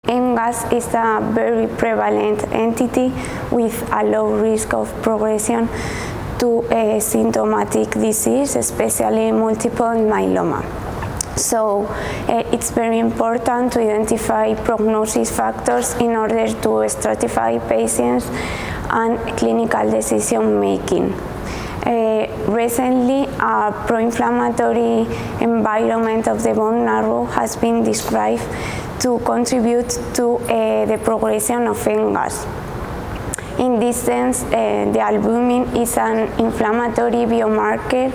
MGUS is a very prevalent entity with a low risk of progression to a symptomatic disease, especially multiple myeloma. So it's very important to identify prognosis factors in order to stratify patients and clinical decision making. Recently, a pro-inflammatory environment of the bone marrow has been described to contribute to the progression of MGUS. In this sense, the albumin is an inflammatory biomarker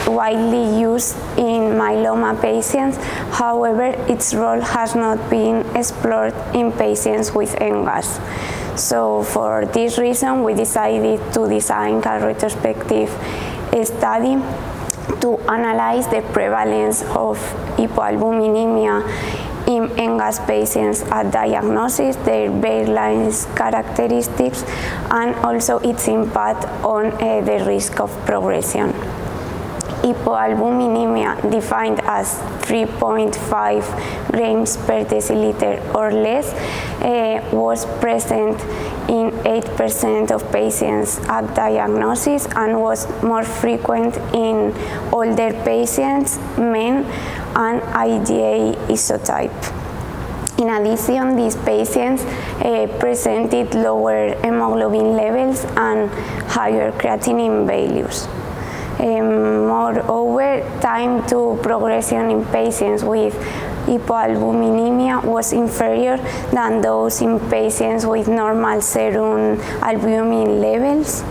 widely used in myeloma patients. However, its role has not been explored in patients with MGUS. So for this reason, we decided to design a retrospective study to analyze the prevalence of hypoalbuminemia in MGUS patients at diagnosis, their baseline characteristics, and also its impact on the risk of progression. Hypoalbuminemia, defined as 3.5 grams per deciliter or less, was present in 8% of patients at diagnosis and was more frequent in older patients, men, and IgA isotype. In addition, these patients presented lower hemoglobin levels and higher creatinine values. Moreover, time to progression in patients with hypoalbuminemia was inferior than those in patients with normal serum albumin levels.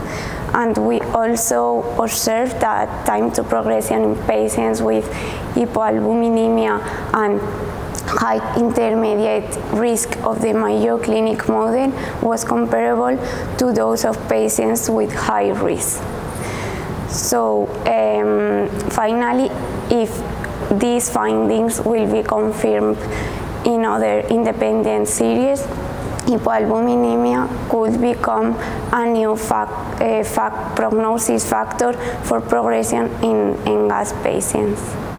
And we also observed that time to progression in patients with hypoalbuminemia and high intermediate risk of the Mayo Clinic model was comparable to those of patients with high risk. So finally, if these findings will be confirmed in other independent series, hypoalbuminemia could become a new prognosis factor for progression in MGUS patients.